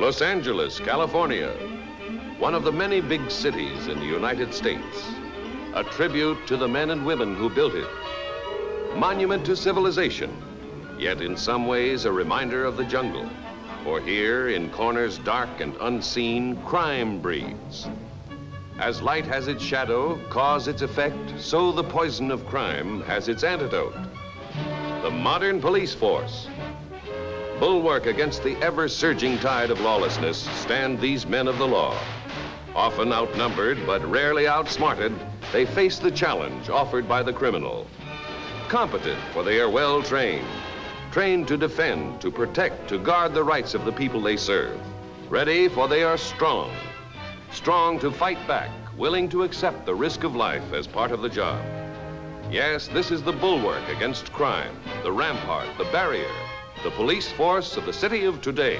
Los Angeles, California, one of the many big cities in the United States. A tribute to the men and women who built it. Monument to civilization, yet in some ways a reminder of the jungle. For here, in corners dark and unseen, crime breeds. As light has its shadow, cause its effect, so the poison of crime has its antidote. The modern police force. Bulwark against the ever-surging tide of lawlessness stand these men of the law. Often outnumbered, but rarely outsmarted, they face the challenge offered by the criminal. Competent, for they are well trained. Trained to defend, to protect, to guard the rights of the people they serve. Ready, for they are strong. Strong to fight back, willing to accept the risk of life as part of the job. Yes, this is the bulwark against crime, the rampart, the barrier, the police force of the city of today.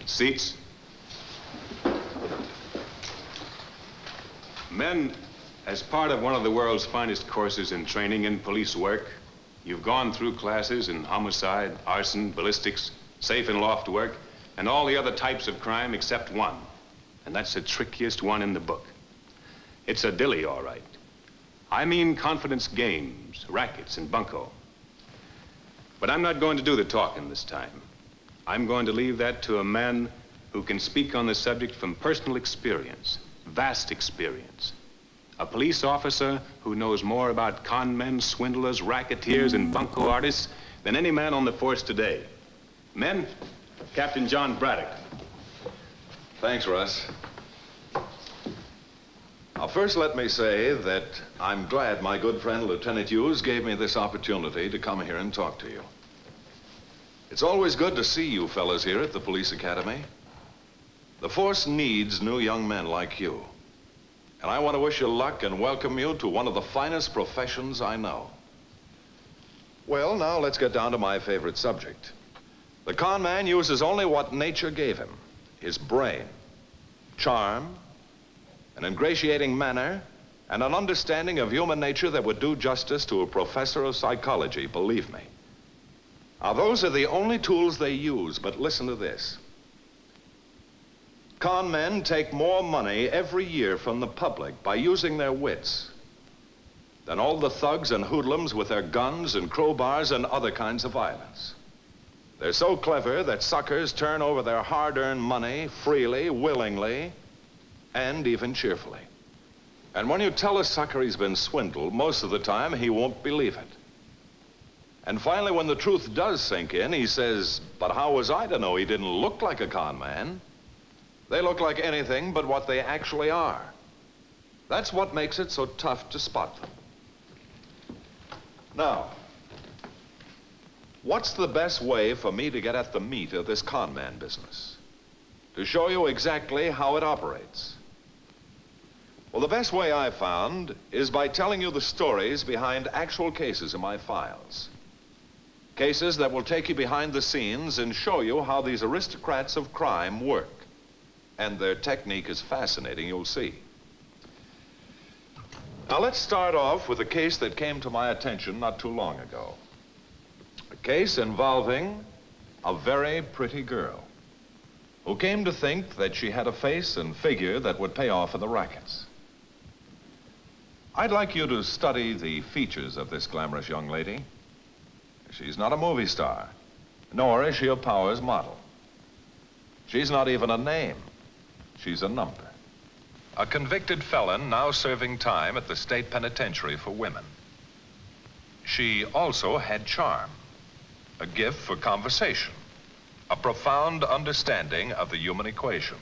Seats. Men, as part of one of the world's finest courses in training in police work, you've gone through classes in homicide, arson, ballistics, safe and loft work, and all the other types of crime except one. And that's the trickiest one in the book. It's a dilly, all right. I mean confidence games, rackets, and bunco. But I'm not going to do the talking this time. I'm going to leave that to a man who can speak on the subject from personal experience, vast experience. A police officer who knows more about con men, swindlers, racketeers, and bunco artists than any man on the force today. Men, Captain John Braddock. Thanks, Russ. Now, first let me say that I'm glad my good friend Lieutenant Hughes gave me this opportunity to come here and talk to you. It's always good to see you fellas here at the Police Academy. The force needs new young men like you. And I want to wish you luck and welcome you to one of the finest professions I know. Well, now let's get down to my favorite subject. The con man uses only what nature gave him. His brain, charm, an ingratiating manner, and an understanding of human nature that would do justice to a professor of psychology, believe me. Now, those are the only tools they use, but listen to this. Con men take more money every year from the public by using their wits than all the thugs and hoodlums with their guns and crowbars and other kinds of violence. They're so clever that suckers turn over their hard-earned money freely, willingly, and even cheerfully. And when you tell a sucker he's been swindled, most of the time he won't believe it. And finally, when the truth does sink in, he says, but how was I to know he didn't look like a con man? They look like anything but what they actually are. That's what makes it so tough to spot them. Now, what's the best way for me to get at the meat of this con man business? To show you exactly how it operates? Well, the best way I've found is by telling you the stories behind actual cases in my files. Cases that will take you behind the scenes and show you how these aristocrats of crime work. And their technique is fascinating, you'll see. Now, let's start off with a case that came to my attention not too long ago. A case involving a very pretty girl who came to think that she had a face and figure that would pay off in the rackets. I'd like you to study the features of this glamorous young lady. She's not a movie star, nor is she a Powers model. She's not even a name. She's a number. A convicted felon now serving time at the state penitentiary for women. She also had charm, a gift for conversation, a profound understanding of the human equation.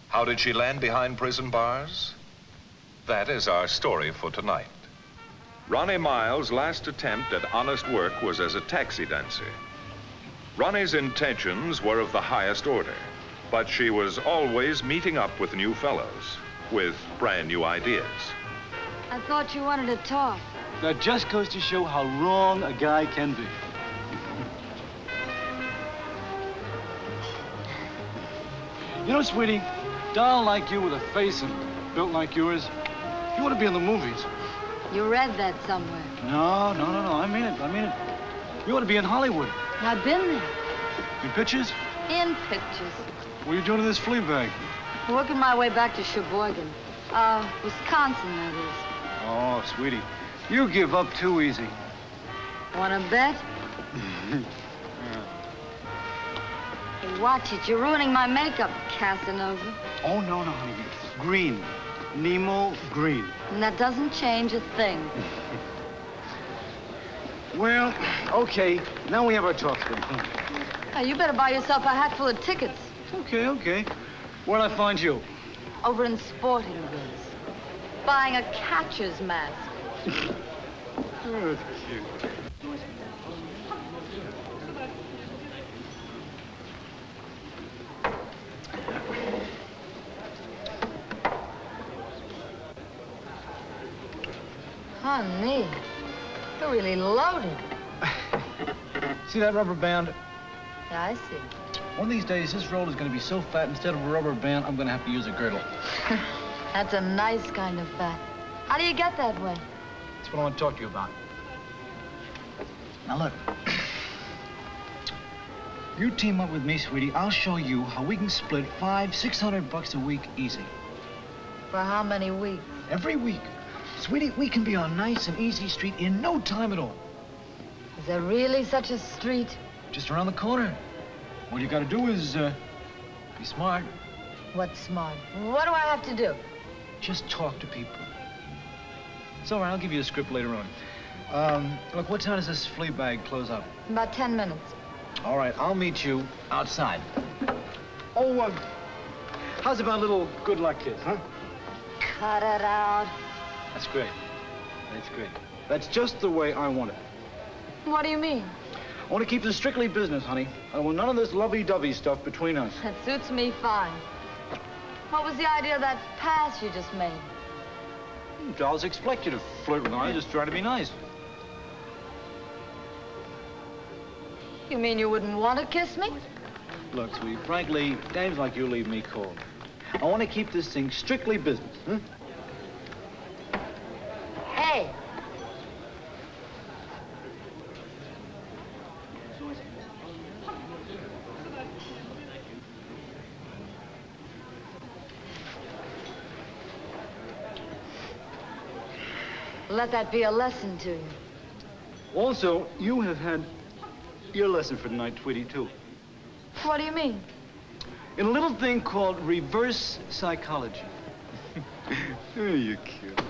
How did she land behind prison bars? That is our story for tonight. Ronnie Miles' last attempt at honest work was as a taxi dancer. Ronnie's intentions were of the highest order, but she was always meeting up with new fellows, with brand new ideas. I thought you wanted to talk. That just goes to show how wrong a guy can be. You know, sweetie, doll like you with a face and built like yours, you ought to be in the movies. You read that somewhere. No. I mean it. You ought to be in Hollywood. I've been there. In pictures? In pictures. What are you doing in this flea bag? Working my way back to Sheboygan. Wisconsin, that is. Oh, sweetie, you give up too easy. Wanna bet? Hey, watch it. You're ruining my makeup, Casanova. Oh, no, honey. Green. Nemo green. And that doesn't change a thing. Well, okay. Now we have our talk then. Now, you better buy yourself a hat full of tickets. Okay. Where'd I find you? Over in sporting goods. Buying a catcher's mask. Oh, that's cute. Honey, you're really loaded. See that rubber band? Yeah, I see. One of these days, this roll is going to be so fat, instead of a rubber band, I'm going to have to use a girdle. That's a nice kind of fat. How do you get that way? That's what I want to talk to you about. Now, look. You team up with me, sweetie. I'll show you how we can split $500-600 a week easy. For how many weeks? Every week. Sweetie, we can be on nice and easy street in no time at all. Is there really such a street? Just around the corner. All you gotta do is, be smart. What's smart? What do I have to do? Just talk to people. It's all right, I'll give you a script later on. Look, what time does this flea bag close up? About 10 minutes. All right, I'll meet you outside. Oh, how's about a little good luck kiss, huh? Cut it out. That's great. That's just the way I want it. What do you mean? I want to keep this strictly business, honey. I want none of this lovey-dovey stuff between us. That suits me fine. What was the idea of that pass you just made? Dolls expect you to flirt with me. Just try to be nice. You mean you wouldn't want to kiss me? Look, sweetie, frankly, dames like you leave me cold. I want to keep this thing strictly business, huh? Hey. Let that be a lesson to you. Also, you have had your lesson for tonight, Tweety, too. What do you mean? In a little thing called reverse psychology. Oh, you're cute.